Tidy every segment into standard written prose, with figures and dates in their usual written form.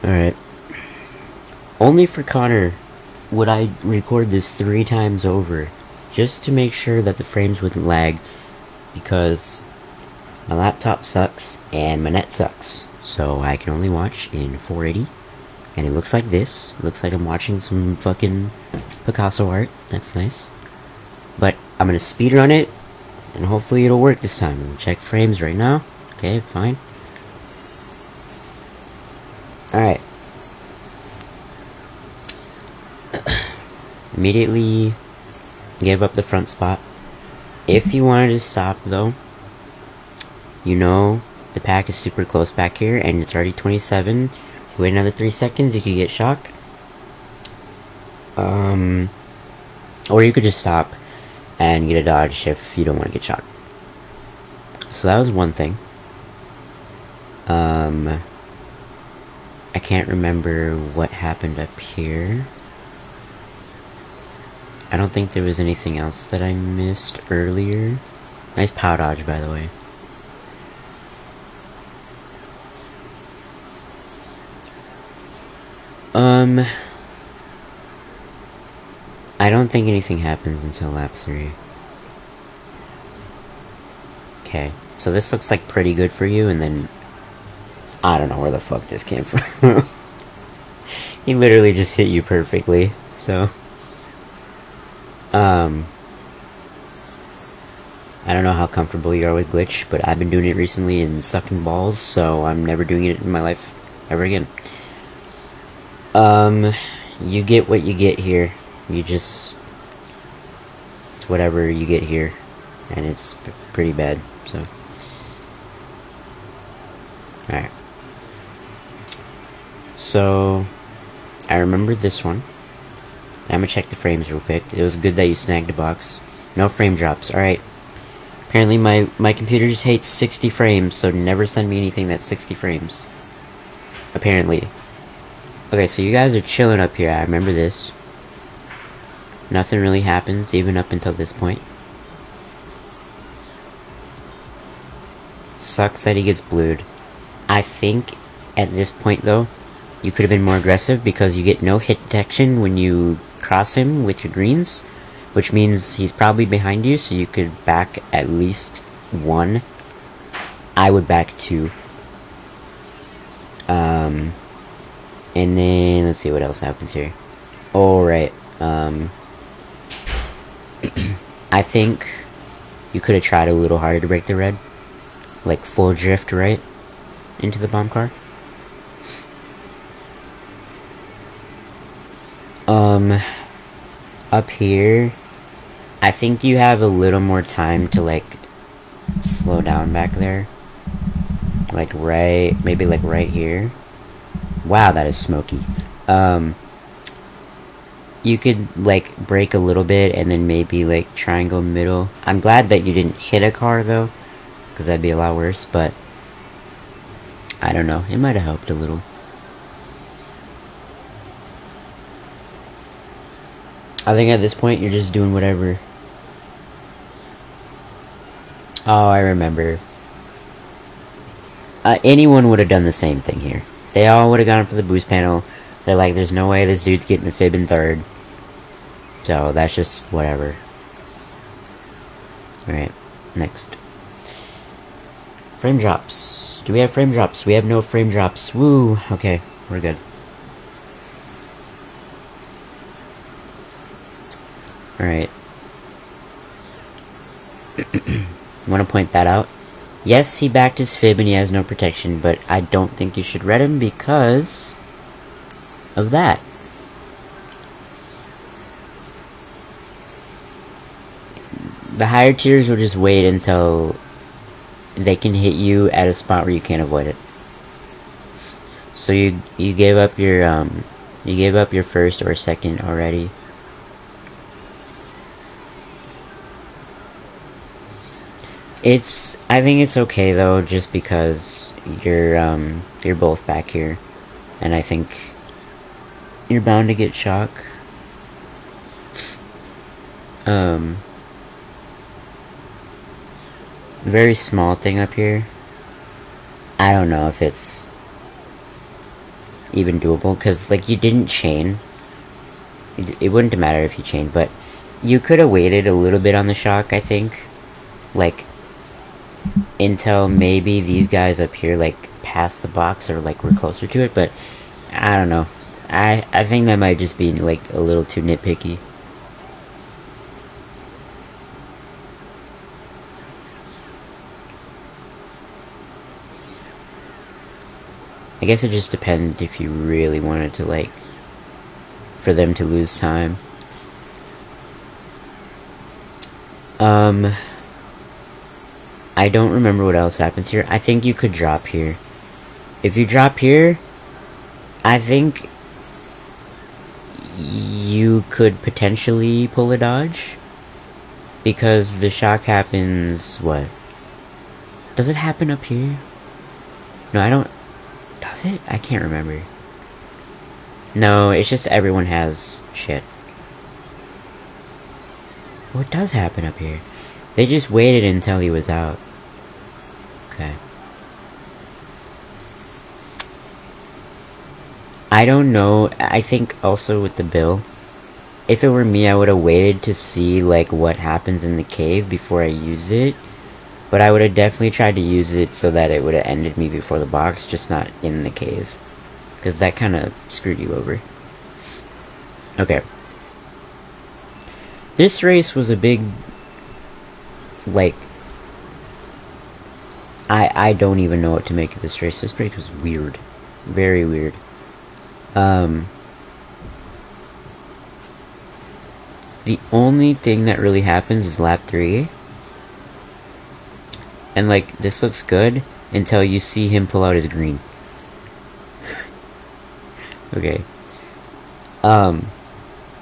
Alright. Only for Connor would I record this 3 times over, just to make sure that the frames wouldn't lag, because my laptop sucks and my net sucks. So I can only watch in 480, and it looks like this. It looks like I'm watching some fucking Picasso art. That's nice. But I'm gonna speedrun it, and hopefully it'll work this time. We'll check frames right now. Okay, fine. Alright. Immediately give up the front spot. If you wanted to stop though, you know the pack is super close back here and it's already 27. If you wait another 3 seconds, you could get shock. Or you could just stop and get a dodge if you don't want to get shot. So that was one thing. I can't remember what happened up here. I don't think there was anything else that I missed earlier. Nice pow dodge, by the way. I don't think anything happens until lap 3. Okay, so this looks like pretty good for you, and then I don't know where the fuck this came from. He literally just hit you perfectly, so I don't know how comfortable you are with glitch, but I've been doing it recently and sucking balls, so I'm never doing it in my life ever again. You get what you get here. You just, it's whatever you get here, and it's pretty bad, so. Alright. So, I remember this one. I'm gonna check the frames real quick. It was good that you snagged a box. No frame drops, alright. Apparently my computer just hates 60 frames, so never send me anything that's 60 frames. Apparently. Okay, so you guys are chilling up here, I remember this. Nothing really happens, even up until this point. Sucks that he gets blued. I think, at this point though, you could have been more aggressive because you get no hit detection when you cross him with your greens. Which means he's probably behind you, so you could back at least 1. I would back 2. And then, let's see what else happens here. Alright, I think you could have tried a little harder to break the red. Like full drift right into the bomb car. Up here, I think you have a little more time to like slow down back there. Like maybe like right here. Wow, that is smoky. You could like brake a little bit and then maybe like try and go middle. I'm glad that you didn't hit a car though, because that'd be a lot worse, but I don't know, it might have helped a little. I think at this point you're just doing whatever. Oh, I remember. Anyone would have done the same thing here. They all would have gone for the boost panel. They're like, there's no way this dude's getting a fib in 3rd. So, that's just whatever. Alright, next. Frame drops. Do we have frame drops? We have no frame drops. Woo! Okay, we're good. Alright. I want to point that out. Yes, he backed his fib and he has no protection, but I don't think you should red him because of that. The higher tiers will just wait until they can hit you at a spot where you can't avoid it. So you gave up your first or second already. I think it's okay though, just because you're both back here, and I think you're bound to get shock. Very small thing up here. I don't know if it's even doable, because, like, you didn't chain. It wouldn't matter if you chained, but you could have waited a little bit on the shock, I think. Like, until maybe these guys up here, like, past the box or, like, we're closer to it, but I don't know. I think that might just be, like, a little too nitpicky. I guess it just depends if you really wanted to, like, for them to lose time. I don't remember what else happens here. I think you could drop here. If you drop here, I think you could potentially pull a dodge. Because the shock happens, what? Does it happen up here? No, I don't. Does it? I can't remember. No, it's just everyone has shit. What does happen up here? They just waited until he was out. Okay. I don't know. I think also with the bill, if it were me, I would have waited to see, like, what happens in the cave before I use it. But I would have definitely tried to use it so that it would have ended me before the box, just not in the cave. Because that kind of screwed you over. Okay. This race was a big, like, I don't even know what to make of this race. This race was weird. Very weird. The only thing that really happens is lap 3. And, like, this looks good until you see him pull out his green. Okay.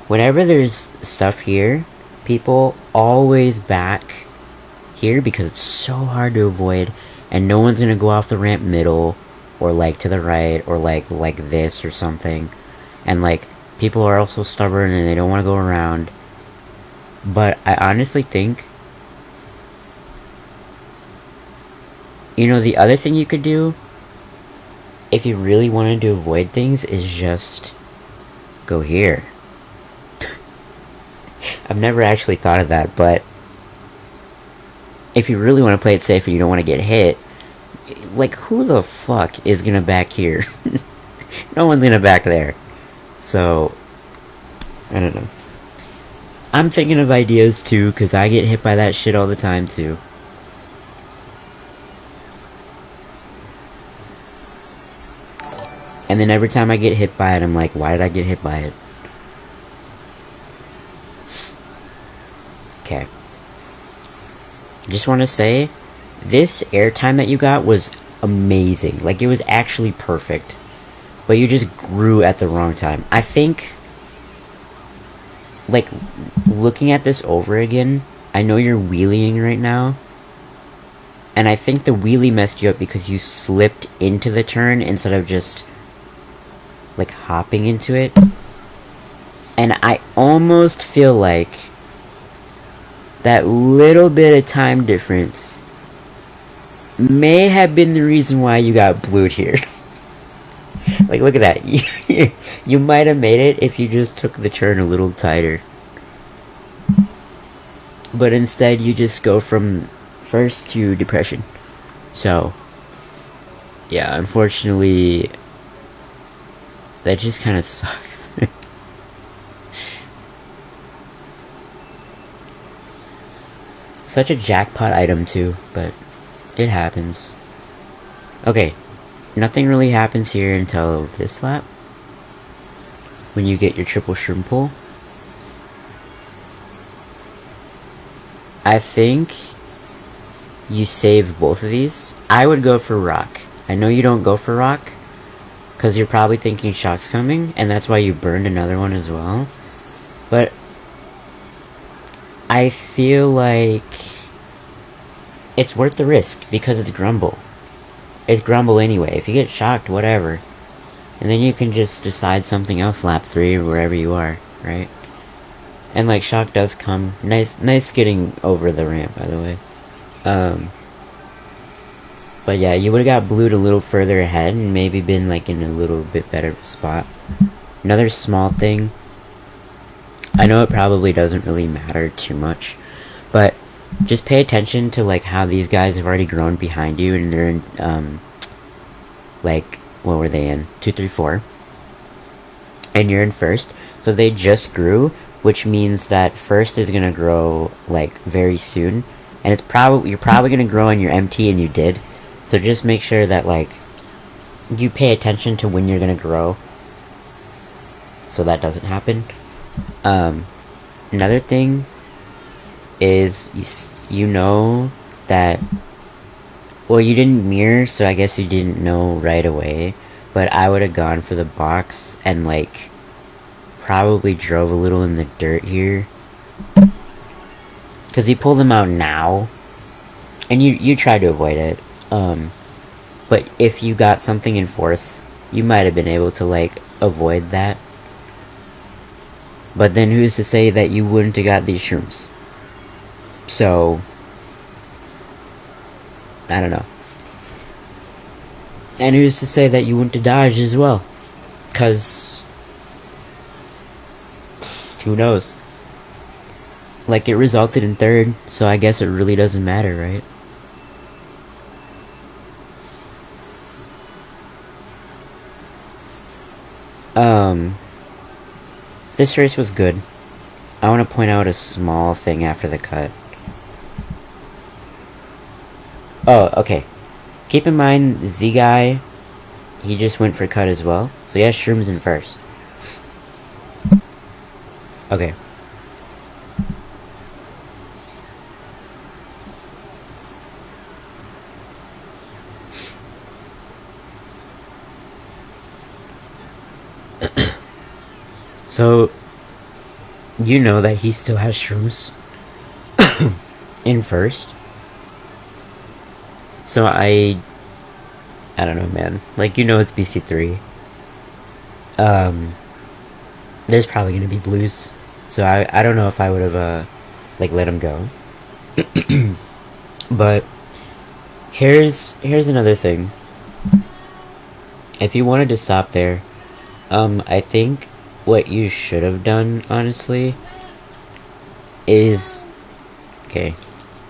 Whenever there's stuff here, people always back here because it's so hard to avoid, and no one's gonna go off the ramp middle, or, like, to the right, or, like this or something. And, like, people are also stubborn and they don't want to go around. But I honestly think, you know, the other thing you could do, if you really wanted to avoid things, is just go here. I've never actually thought of that, but if you really want to play it safe and you don't want to get hit, like, who the fuck is gonna back here? No one's gonna back there. So, I don't know. I'm thinking of ideas too, because I get hit by that shit all the time too. And then every time I get hit by it, I'm like, why did I get hit by it? Okay. Just want to say, this airtime that you got was amazing. Like, it was actually perfect. But you just grew at the wrong time. I think, like, looking at this over again, I know you're wheeling right now. And I think the wheelie messed you up because you slipped into the turn instead of just, like, hopping into it. And I almost feel like that little bit of time difference may have been the reason why you got blued here. Like, look at that. You might have made it if you just took the turn a little tighter. But instead, you just go from first to depression. So, yeah, unfortunately, that just kind of sucks. Such a jackpot item, too, but it happens. Okay, nothing really happens here until this lap, when you get your triple shroom pull. I think you save both of these. I would go for rock. I know you don't go for rock, because you're probably thinking shock's coming, and that's why you burned another one as well. But I feel like it's worth the risk, because it's Grumble. It's Grumble anyway. If you get shocked, whatever. And then you can just decide something else lap 3 or wherever you are, right? And, like, shock does come. Nice getting over the ramp, by the way. But yeah, you would have got blued a little further ahead and maybe been like in a little bit better spot. Another small thing, I know it probably doesn't really matter too much, but just pay attention to like how these guys have already grown behind you, and they're in like, what were they in? 2, 3, 4, and you're in first. So they just grew, which means that first is gonna grow like very soon, and you're probably gonna grow on your MT, and you did. So just make sure that like you pay attention to when you're gonna grow, so that doesn't happen. Another thing is you know that, well, you didn't mirror, so I guess you didn't know right away, but I would have gone for the box and like probably drove a little in the dirt here, because he pulled him out now, and you tried to avoid it. But if you got something in fourth, you might have been able to like avoid that. But then who's to say that you wouldn't have got these shrooms? So I don't know. And who's to say that you wouldn't have dodged as well? Cause who knows? Like, it resulted in third, so I guess it really doesn't matter, right? This race was good. I want to point out a small thing after the cut. Oh, okay. Keep in mind, Z guy, he just went for cut as well. So he has shrooms in first. Okay. So, you know that he still has shrooms in first. So I don't know, man. Like, you know it's BC3. There's probably gonna be blues. So I don't know if I would have, like, let him go. But here's another thing. If you wanted to stop there, I think what you should have done, honestly, is... Okay,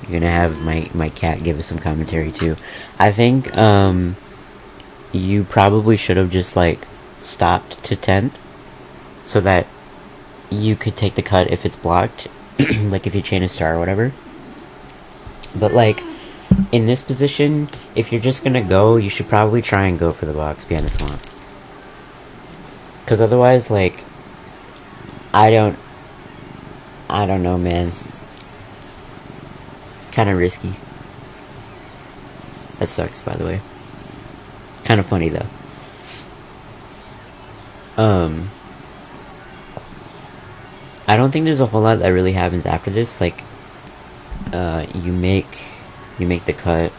you're gonna have my cat give us some commentary too. I think you probably should have just like stopped to 10th, so that you could take the cut if it's blocked, like if you chain a star or whatever. But like in this position, if you're just gonna go, you should probably try and go for the box behind the swamp, because otherwise, like, I don't know, man. Kind of risky. That sucks, by the way. Kind of funny though. I don't think there's a whole lot that really happens after this. Like, you make the cut.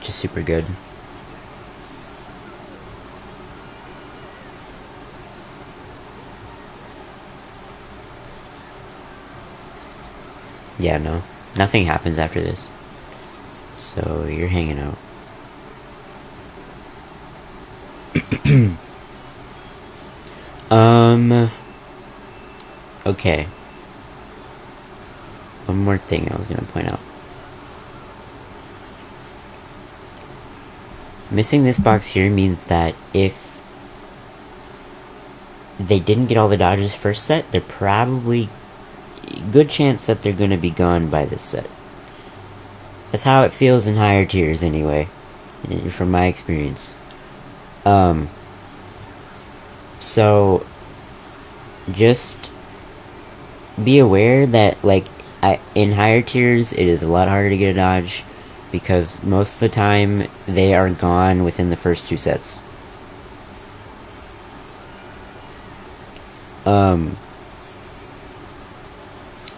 Just super good. Yeah, no. Nothing happens after this. So, you're hanging out. Okay. One more thing I was gonna point out. Missing this box here means that if they didn't get all the dodges first set, they're probably... good chance that they're gonna be gone by this set. That's how it feels in higher tiers anyway, from my experience. So just be aware that, like, in higher tiers it is a lot harder to get a dodge, because most of the time they are gone within the first 2 sets.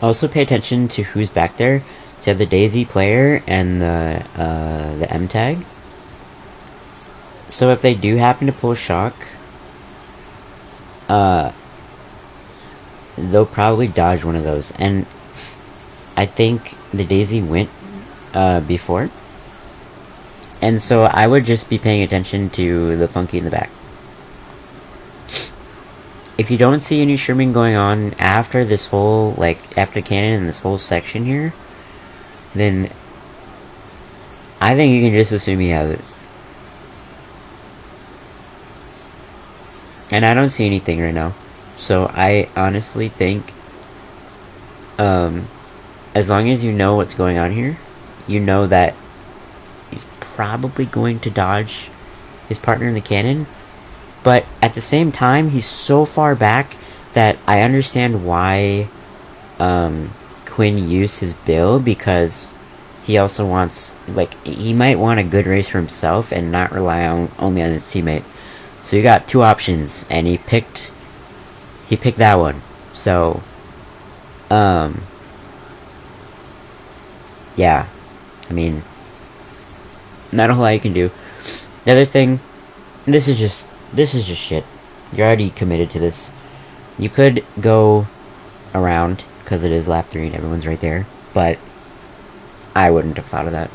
Also pay attention to who's back there. So you have the Daisy player and the M tag. So if they do happen to pull shock, they'll probably dodge one of those. And I think the Daisy went before. And so I would just be paying attention to the funky in the back. If you don't see any shrooming going on after this whole, after cannon and this whole section here, then I think you can just assume he has it. And I don't see anything right now. So I honestly think, as long as you know what's going on here, you know that he's probably going to dodge his partner in the cannon. But at the same time, he's so far back that I understand why Quinn used his bill, because he also wants, he might want a good race for himself and not rely only on his teammate. So you got two options, and he picked that one. So, yeah, I mean, not a whole lot you can do. The other thing, this is just shit. You're already committed to this. You could go around, because it is lap 3 and everyone's right there, but I wouldn't have thought of that.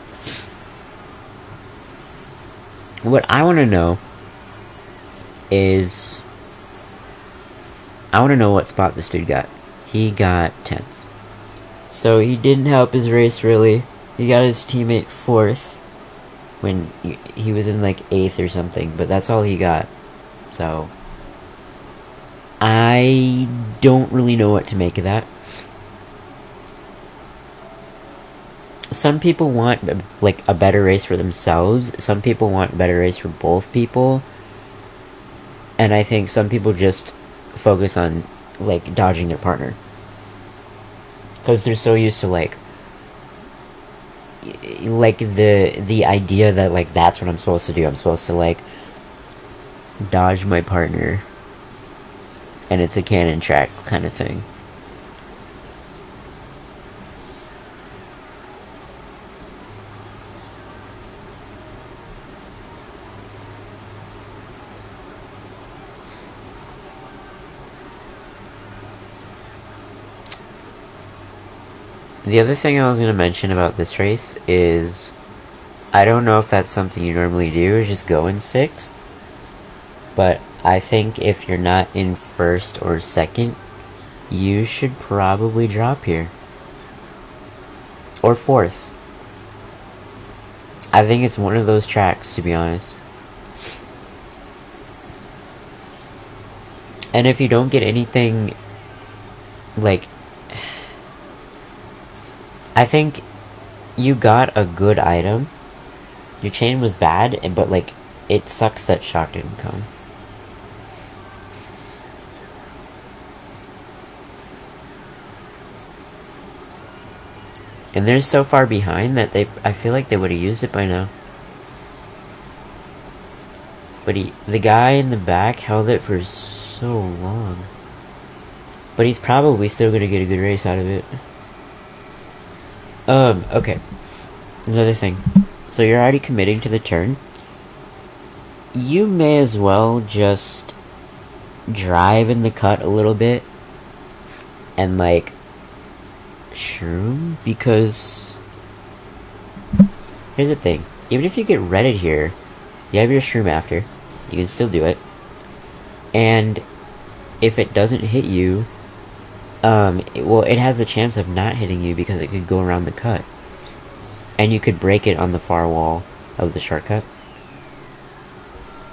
What I want to know is, I want to know what spot this dude got. He got 10th. So he didn't help his race, really. He got his teammate 4th when he was in 8th or something, but that's all he got. So I don't really know what to make of that. Some people want a better race for themselves. Some people want a better race for both people. And I think some people just focus on dodging their partner, because they're so used to the idea that that's what I'm supposed to do. I'm supposed to dodge my partner, and it's a cannon track kind of thing. The other thing I was going to mention about this race is, I don't know if that's something you normally do, is just go in 6th. But I think if you're not in 1st or 2nd, you should probably drop here. Or 4th. I think it's one of those tracks, to be honest. And if you don't get anything, I think you got a good item. Your chain was bad, but it sucks that shock didn't come. And they're so far behind that I feel like they would have used it by now. But the guy in the back held it for so long. But he's probably still gonna get a good race out of it. Okay. Another thing. So you're already committing to the turn. You may as well just drive in the cut a little bit and shroom, because here's the thing. Even if you get redded here, you have your shroom after. You can still do it. And if it doesn't hit you, it has a chance of not hitting you, because it could go around the cut. And you could break it on the far wall of the shortcut.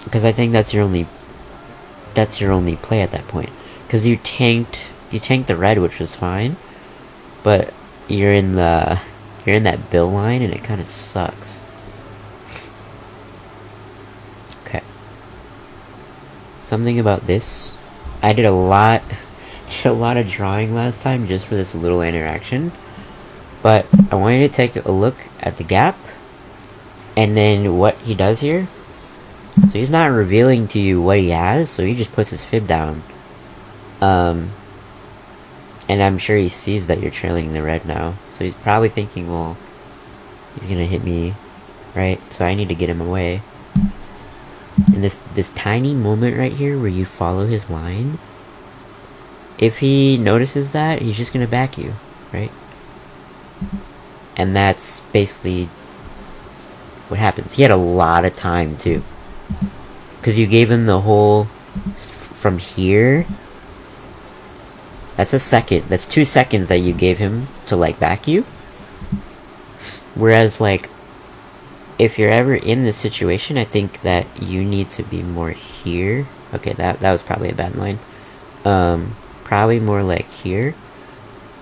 Because I think that's your only play at that point. Because you tanked the red, which was fine, but you're in that bill line, and it kind of sucks. Okay. Something about this, I did a lot of drawing last time just for this little interaction, but I want you to take a look at the gap, and then what he does here. So he's not revealing to you what he has, so he just puts his fib down. And I'm sure he sees that you're trailing the red now, so he's probably thinking, well, he's gonna hit me, right? So I need to get him away. And this tiny moment right here where you follow his line, if he notices that, he's just gonna back you, right? And that's basically what happens. He had a lot of time too, because you gave him the whole from here. That's a second. That's 2 seconds that you gave him to like back you. Whereas like, if you're ever in this situation, I think that you need to be more here. Okay, that was probably a bad line. Probably more like here.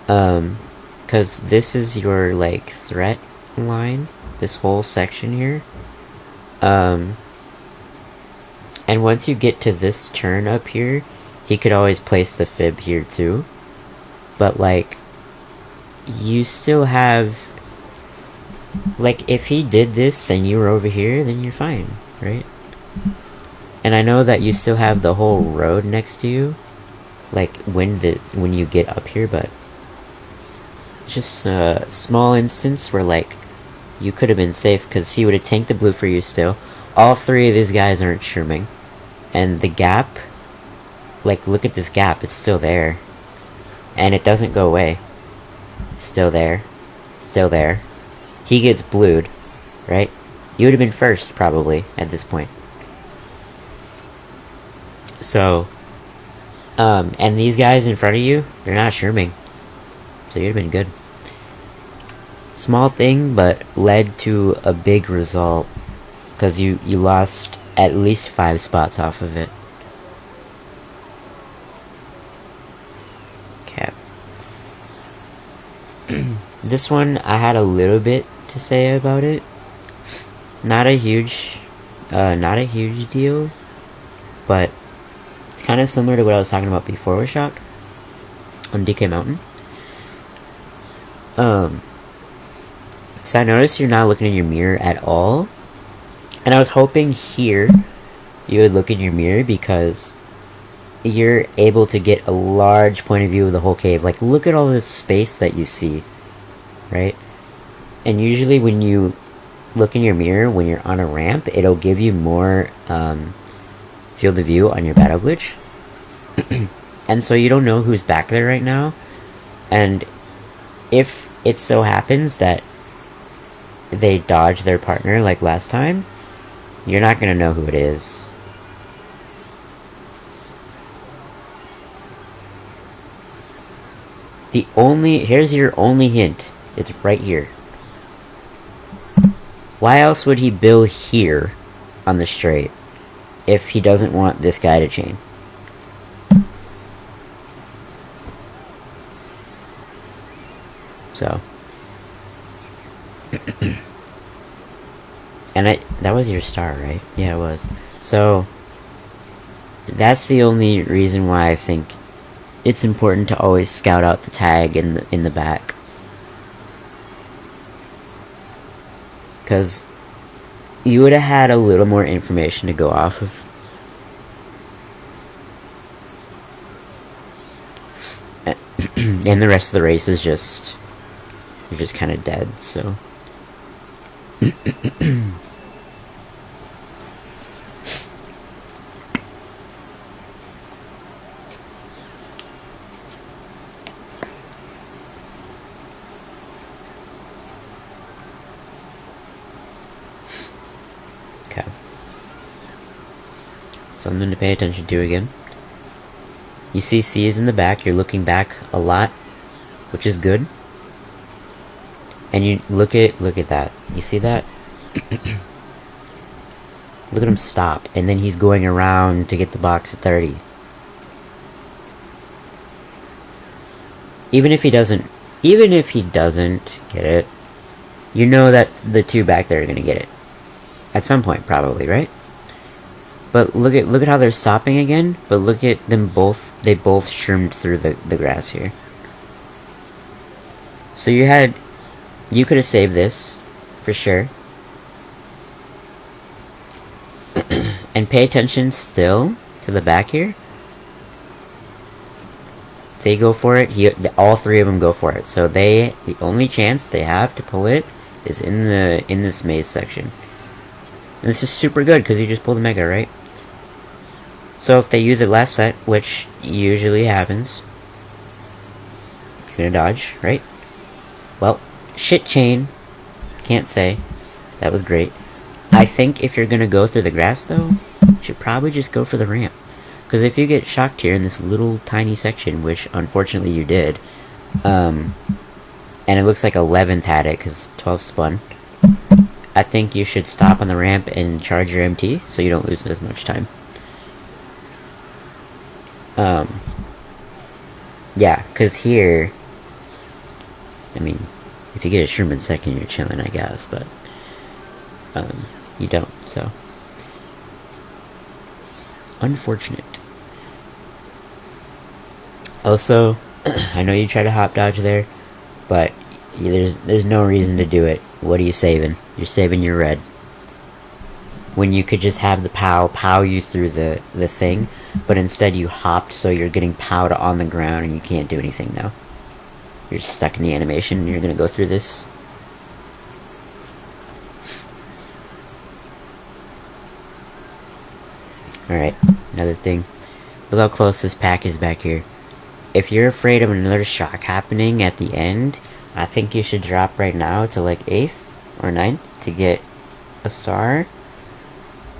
Because this is your like threat line. This whole section here. And once you get to this turn up here, he could always place the fib here too. But like, you still have, like, if he did this and you were over here, then you're fine, right? And I know that you still have the whole road next to you, like when you get up here, but it's just a small instance where like you could have been safe, because he would have tanked the blue for you still. All 3 of these guys aren't shrooming, and the gap, like, look at this gap, it's still there, and it doesn't go away. Still there, still there. He gets blued, right? You would have been first, probably, at this point. So, and these guys in front of you, they're not shrooming. So you'd have been good. Small thing, but led to a big result, because you lost at least 5 spots off of it. Okay. This one, I had a little bit to say about it. Not a huge deal, but it's kind of similar to what I was talking about before with Shock on DK Mountain. So I noticed you're not looking in your mirror at all, and I was hoping here you would look in your mirror, because you're able to get a large point of view of the whole cave. Like, look at all this space that you see, right? And usually when you look in your mirror when you're on a ramp, it'll give you more field of view on your battle glitch. And so you don't know who's back there right now, and if it so happens that they dodge their partner like last time, you're not gonna know who it is. Here's your only hint. It's right here. Why else would he bill here on the straight if he doesn't want this guy to chain? So, and that was your star, right? Yeah, it was. So, that's the only reason why I think it's important to always scout out the tag in the back. Because you would have had a little more information to go off of. And the rest of the race is just, you're just kind of dead, so. Okay. Something to pay attention to again. You see C is in the back, you're looking back a lot, which is good. And you look at that. You see that? Look at him stop, and then he's going around to get the box at 30. Even if he doesn't get it, you know that the 2 back there are gonna get it. At some point, probably, right? But look at how they're stopping again, but look at them both, they both shroomed through the grass here. So you could have saved this, for sure. And pay attention still to the back here. They go for it, all 3 of them go for it. So the only chance they have to pull it is in this maze section. And this is super good, because you just pulled the mega, right? So if they use it last set, which usually happens, you're gonna dodge, right? Well, shit chain. Can't say. That was great. I think if you're gonna go through the grass, though, you should probably just go for the ramp. Because if you get shocked here in this little tiny section, which unfortunately you did, and it looks like 11th had it because 12 spun, I think you should stop on the ramp and charge your MT so you don't lose as much time. Yeah, because here, I mean, if you get a Sherman second, you're chilling, I guess, but you don't, so unfortunate. Also, I know you try to hop dodge there, but there's no reason to do it. What are you saving? You're saving your red. When you could just have the pow you through the thing, but instead you hopped, so you're getting powed on the ground and you can't do anything now. You're stuck in the animation and you're gonna go through this. Alright, another thing. Look how close this pack is back here. If you're afraid of another shock happening at the end, I think you should drop right now to like 8th or 9th to get a star.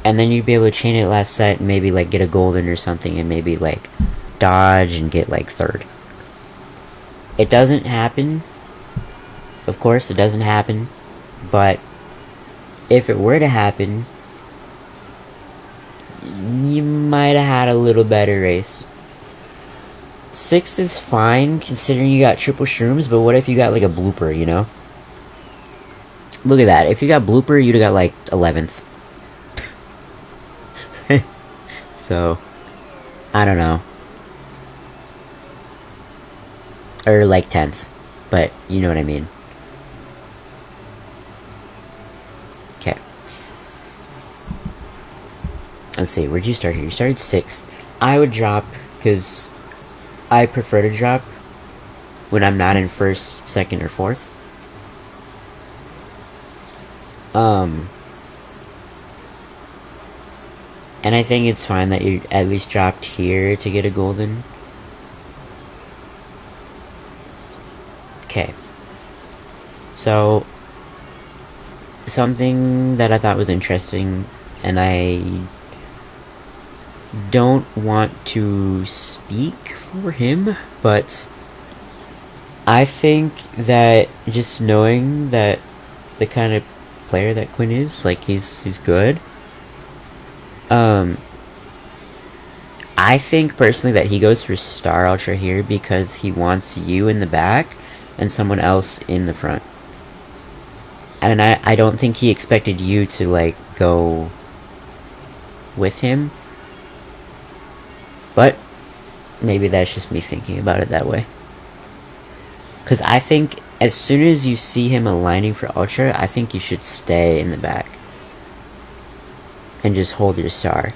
And then you'd be able to chain it last set and maybe like get a golden or something and maybe like dodge and get like 3rd. It doesn't happen. Of course, it doesn't happen. But if it were to happen, you might have had a little better race. 6 is fine considering you got triple shrooms, but what if you got like a blooper, you know? Look at that. If you got blooper, you'd have got like 11th. So, I don't know. Or like 10th. But you know what I mean. Okay. Let's see, where'd you start here? You started 6th. I would drop, because I prefer to drop when I'm not in 1st, 2nd, or 4th. And I think it's fine that you at least dropped here to get a golden. Okay. So, something that I thought was interesting, and I don't want to speak for him, but I think that just knowing that the kind of player that Quinn is, like he's good. I think personally that he goes for Star Ultra here because he wants you in the back and someone else in the front. And I don't think he expected you to like go with him. But maybe that's just me thinking about it that way. Because I think as soon as you see him aligning for Ultra, I think you should stay in the back. And just hold your star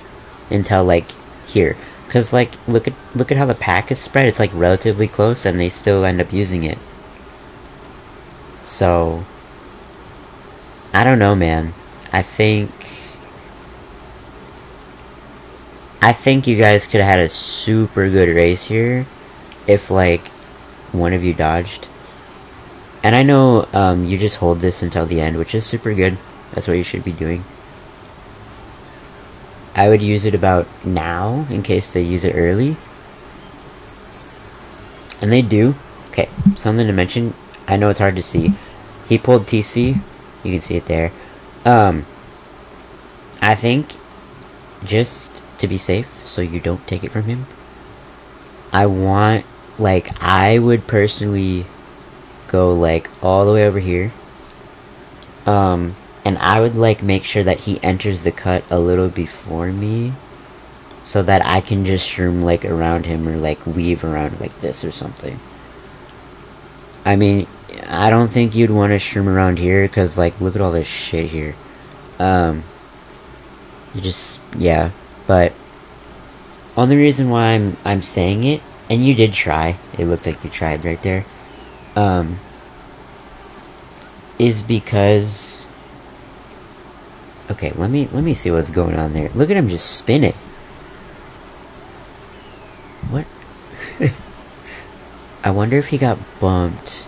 until like here. Because like look at how the pack is spread. It's like relatively close and they still end up using it. So I don't know, man. I think you guys could have had a super good race here if like one of you dodged. And I know you just hold this until the end, which is super good. That's what you should be doing. I would use it about now in case they use it early. And they do. Okay, something to mention. I know it's hard to see. He pulled TC. You can see it there. I think just to be safe so you don't take it from him, I would personally go like all the way over here. And I would like make sure that he enters the cut a little before me so that I can just shroom like around him or like weave around like this or something. I mean, I don't think you'd want to shroom around here because like look at all this shit here. You just, yeah, but only reason why I'm saying it, and you did try, it looked like you tried right there, is because okay, let me see what's going on there. Look at him just spin it. What? I wonder if he got bumped.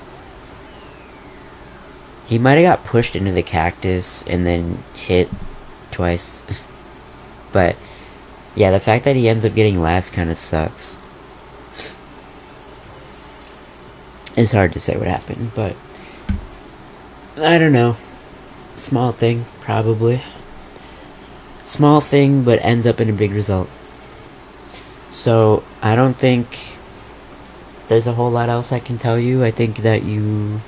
He might have got pushed into the cactus and then hit twice. But yeah, the fact that he ends up getting last kind of sucks. It's hard to say what happened, but I don't know. Small thing, probably. Small thing, but ends up in a big result. So, I don't think there's a whole lot else I can tell you. I think that you're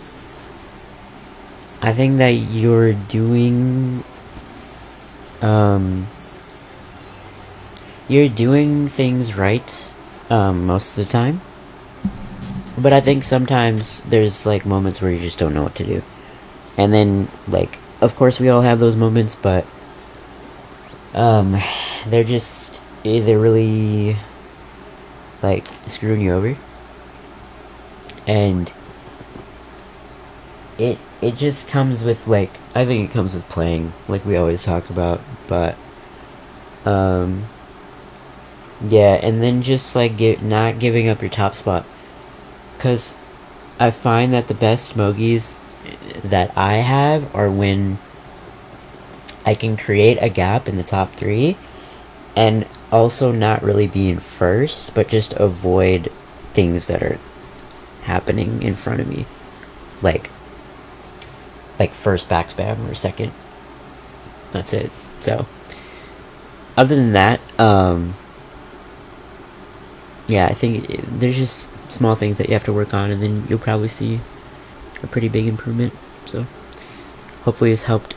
doing, you're doing things right, most of the time. But I think sometimes there's, like, moments where you just don't know what to do. And then, like, of course we all have those moments, but, they're just, they're really, like, screwing you over. And it just comes with, like, I think it comes with playing, like we always talk about, but, yeah, and then just, like, not giving up your top spot. Because I find that the best mogies that I have are when I can create a gap in the top 3 and also not really be in first, but just avoid things that are happening in front of me. Like first back spam or second. That's it. So, other than that, yeah, I think there's just small things that you have to work on, and then you'll probably see a pretty big improvement. So, hopefully it's helped